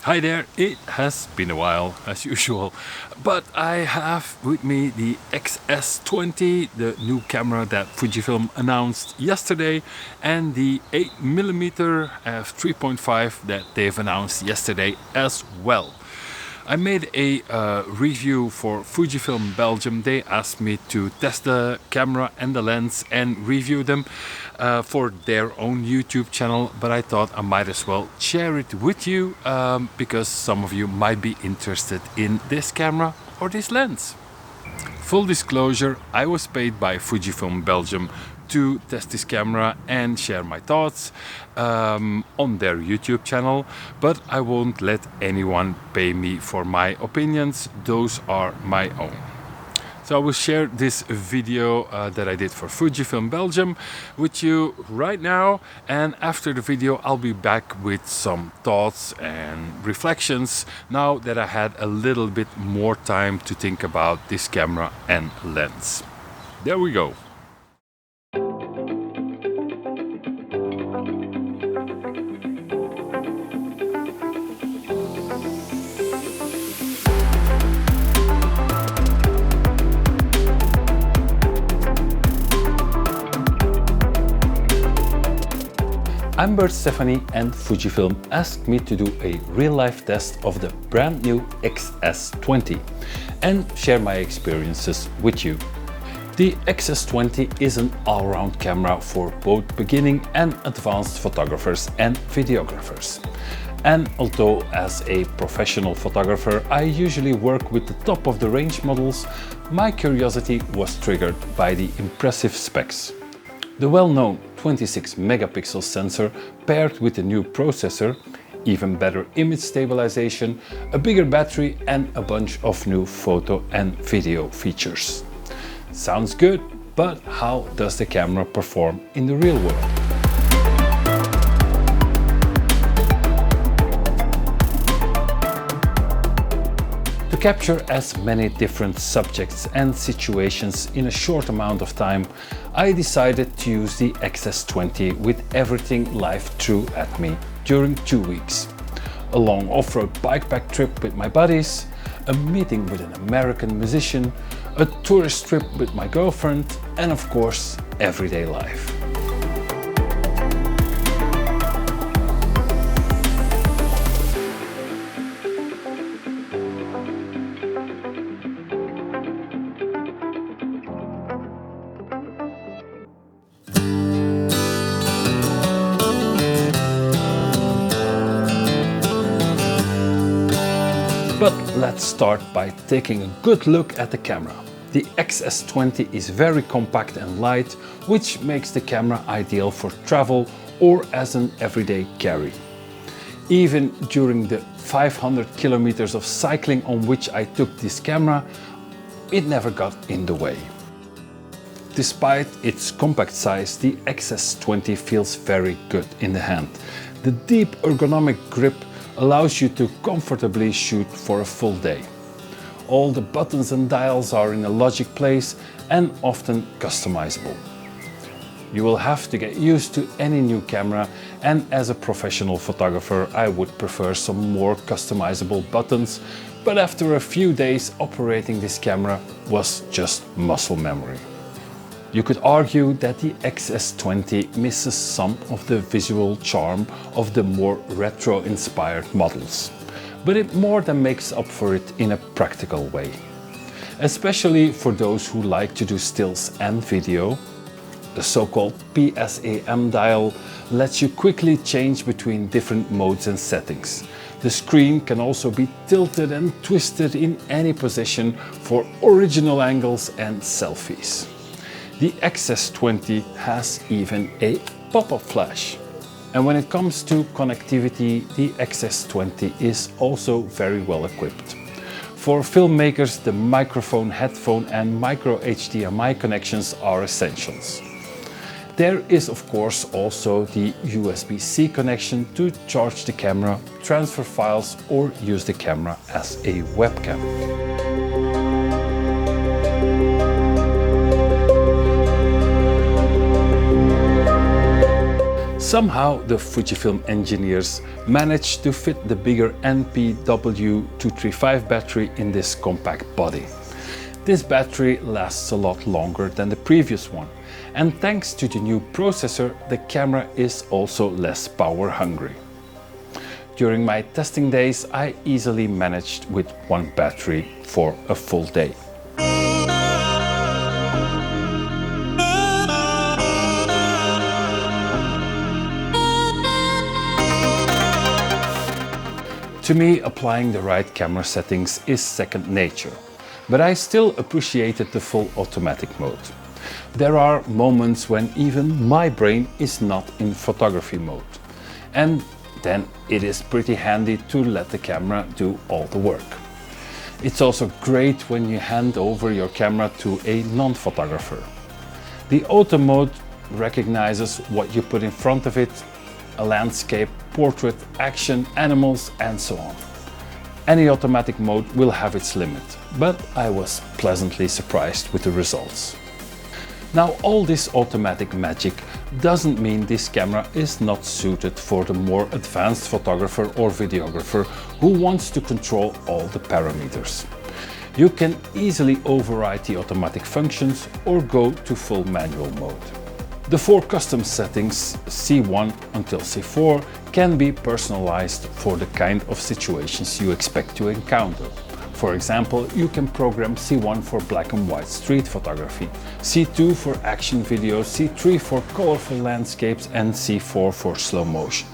Hi there, it has been a while as usual, but I have with me the XS20, the new camera that Fujifilm announced yesterday, and the 8mm F3.5 that they've announced yesterday as well. I made a review for Fujifilm Belgium. They asked me to test the camera and the lens and review them for their own YouTube channel, but I thought I might as well share it with you because some of you might be interested in this camera or this lens. Full disclosure, I was paid by Fujifilm Belgium to test this camera and share my thoughts on their YouTube channel, but I won't let anyone pay me for my opinions. Those are my own. So I will share this video that I did for Fujifilm Belgium with you right now, and after the video I'll be back with some thoughts and reflections now that I had a little bit more time to think about this camera and lens. There we go. Amber, Stephanie and Fujifilm asked me to do a real-life test of the brand new XS20 and share my experiences with you. The XS20 is an all-round camera for both beginning and advanced photographers and videographers. And although as a professional photographer I usually work with the top of the range models, my curiosity was triggered by the impressive specs. The well-known 26 megapixel sensor paired with a new processor, even better image stabilization, a bigger battery and a bunch of new photo and video features. Sounds good, but how does the camera perform in the real world? To capture as many different subjects and situations in a short amount of time, I decided to use the XS20 with everything live threw at me during 2 weeks. A long off-road bikepack trip with my buddies, a meeting with an American musician, a tourist trip with my girlfriend, and of course, everyday life. But let's start by taking a good look at the camera. The XS20 is very compact and light, which makes the camera ideal for travel or as an everyday carry. Even during the 500 kilometers of cycling on which I took this camera, it never got in the way. Despite its compact size, the XS20 feels very good in the hand. The deep ergonomic grip allows you to comfortably shoot for a full day. All the buttons and dials are in a logic place and often customizable. You will have to get used to any new camera, and as a professional photographer I would prefer some more customizable buttons, but after a few days operating this camera was just muscle memory. You could argue that the XS20 misses some of the visual charm of the more retro-inspired models, but it more than makes up for it in a practical way. Especially for those who like to do stills and video, the so-called PSAM dial lets you quickly change between different modes and settings. The screen can also be tilted and twisted in any position for original angles and selfies. The XS20 has even a pop-up flash. And when it comes to connectivity, the XS20 is also very well equipped. For filmmakers, the microphone, headphone and micro HDMI connections are essentials. There is of course also the USB-C connection to charge the camera, transfer files or use the camera as a webcam. Somehow the Fujifilm engineers managed to fit the bigger NPW235 battery in this compact body. This battery lasts a lot longer than the previous one, and thanks to the new processor, the camera is also less power hungry. During my testing days, I easily managed with one battery for a full day. To me, applying the right camera settings is second nature, but I still appreciated the full automatic mode. There are moments when even my brain is not in photography mode, and then it is pretty handy to let the camera do all the work. It's also great when you hand over your camera to a non-photographer. The auto mode recognizes what you put in front of it: a landscape, portrait, action, animals, and so on. Any automatic mode will have its limit, but I was pleasantly surprised with the results. Now, all this automatic magic doesn't mean this camera is not suited for the more advanced photographer or videographer who wants to control all the parameters. You can easily override the automatic functions or go to full manual mode. The 4 custom settings, C1 until C4, can be personalized for the kind of situations you expect to encounter. For example, you can program C1 for black and white street photography, C2 for action videos, C3 for colorful landscapes, and C4 for slow motion.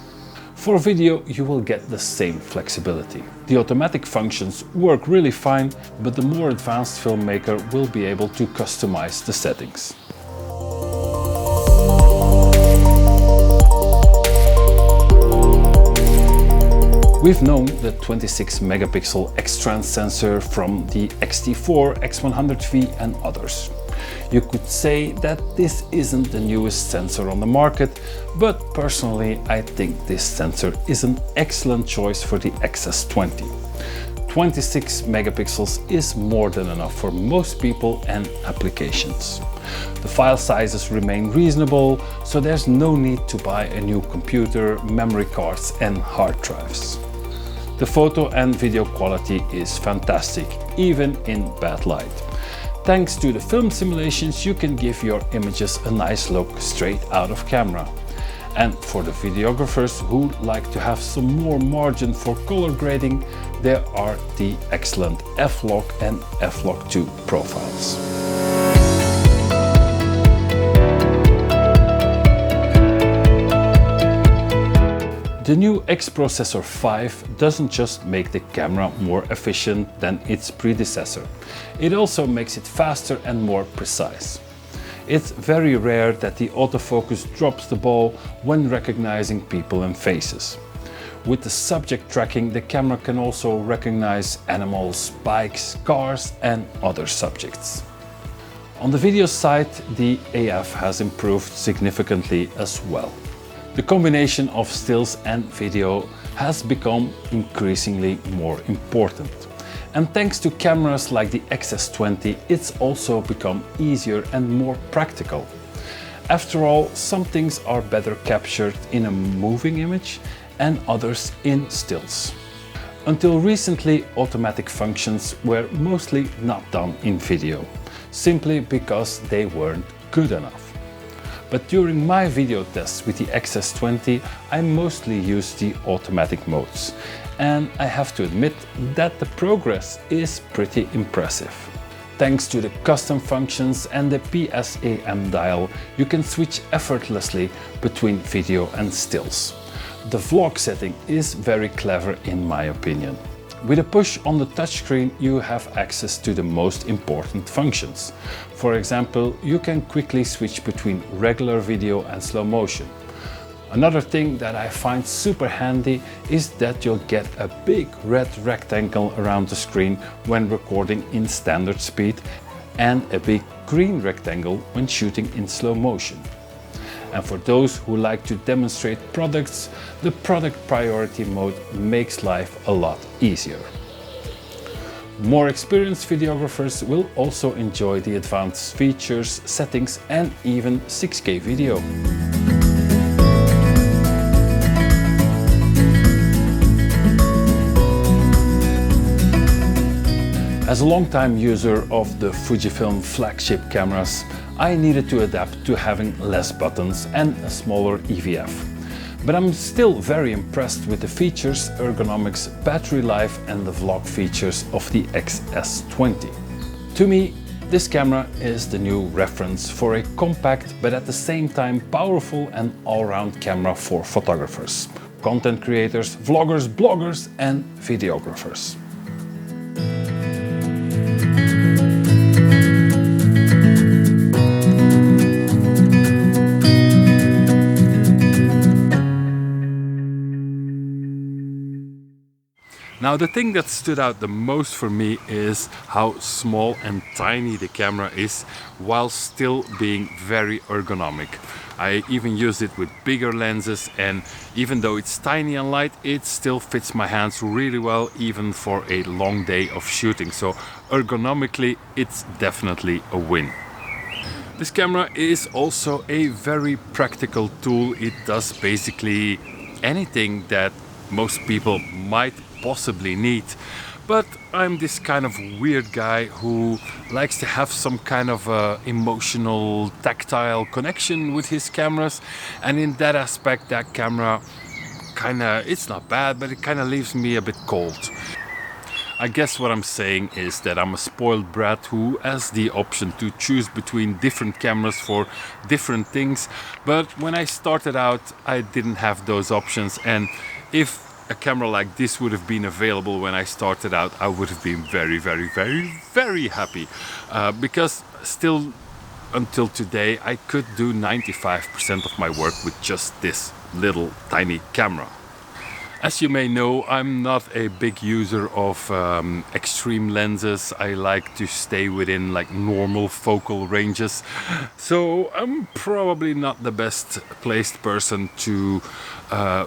For video, you will get the same flexibility. The automatic functions work really fine, but the more advanced filmmaker will be able to customize the settings. We've known the 26 megapixel X-Trans sensor from the X-T4, X100V and others. You could say that this isn't the newest sensor on the market, but personally I think this sensor is an excellent choice for the XS20. 26 megapixels is more than enough for most people and applications. The file sizes remain reasonable, so there's no need to buy a new computer, memory cards and hard drives. The photo and video quality is fantastic, even in bad light. Thanks to the film simulations, you can give your images a nice look straight out of camera. And for the videographers who like to have some more margin for color grading, there are the excellent F-Log and F-Log 2 profiles. The new X Processor 5 doesn't just make the camera more efficient than its predecessor, it also makes it faster and more precise. It's very rare that the autofocus drops the ball when recognizing people and faces. With the subject tracking, the camera can also recognize animals, bikes, cars and other subjects. On the video side, the AF has improved significantly as well. The combination of stills and video has become increasingly more important. And thanks to cameras like the XS20, it's also become easier and more practical. After all, some things are better captured in a moving image and others in stills. Until recently, automatic functions were mostly not done in video, simply because they weren't good enough. But during my video tests with the XS20, I mostly used the automatic modes. And I have to admit that the progress is pretty impressive. Thanks to the custom functions and the PSAM dial, you can switch effortlessly between video and stills. The vlog setting is very clever in my opinion. With a push on the touchscreen, you have access to the most important functions. For example, you can quickly switch between regular video and slow motion. Another thing that I find super handy is that you'll get a big red rectangle around the screen when recording in standard speed and a big green rectangle when shooting in slow motion. And for those who like to demonstrate products, the product priority mode makes life a lot easier. More experienced videographers will also enjoy the advanced features, settings and even 6K video. As a long-time user of the Fujifilm flagship cameras, I needed to adapt to having less buttons and a smaller EVF. But I'm still very impressed with the features, ergonomics, battery life and the vlog features of the XS20. To me, this camera is the new reference for a compact but at the same time powerful and all-round camera for photographers, content creators, vloggers, bloggers and videographers. Now the thing that stood out the most for me is how small and tiny the camera is while still being very ergonomic. I even used it with bigger lenses, and even though it's tiny and light, it still fits my hands really well even for a long day of shooting. So ergonomically it's definitely a win. This camera is also a very practical tool. It does basically anything that most people might possibly need, but I'm this kind of weird guy who likes to have some kind of emotional, tactile connection with his cameras, and in that aspect that camera it's not bad, but it kind of leaves me a bit cold. I guess what I'm saying is that I'm a spoiled brat who has the option to choose between different cameras for different things, but when I started out I didn't have those options, and if a camera like this would have been available when I started out, I would have been very, very, very, very happy. Because still until today I could do 95% of my work with just this little tiny camera. As you may know, I'm not a big user of extreme lenses. I like to stay within like normal focal ranges. So I'm probably not the best placed person to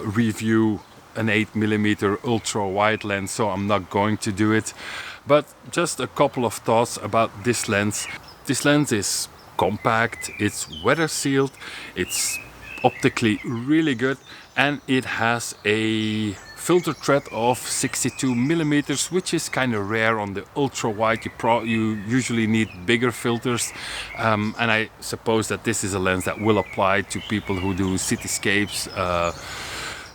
review an 8mm ultra wide lens, so I'm not going to do it. But just a couple of thoughts about this lens. This lens is compact, it's weather sealed, it's optically really good, and it has a filter thread of 62mm, which is kind of rare on the ultra wide. You usually need bigger filters, and I suppose that this is a lens that will apply to people who do cityscapes,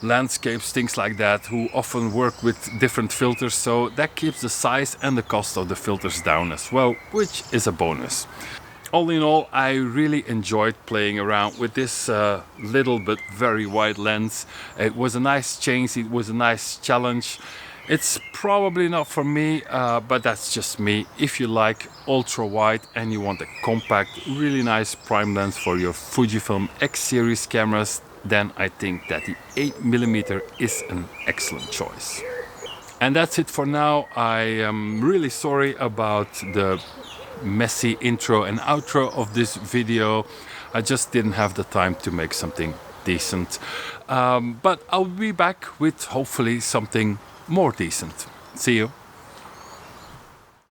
landscapes, things like that, who often work with different filters, so that keeps the size and the cost of the filters down as well, which is a bonus. All in all, I really enjoyed playing around with this little but very wide lens. It was a nice change, it was a nice challenge. It's probably not for me, but that's just me. If you like ultra wide and you want a compact, really nice prime lens for your Fujifilm X series cameras, then I think that the 8mm is an excellent choice. And that's it for now. I am really sorry about the messy intro and outro of this video. I just didn't have the time to make something decent. But I'll be back with hopefully something more decent. See you.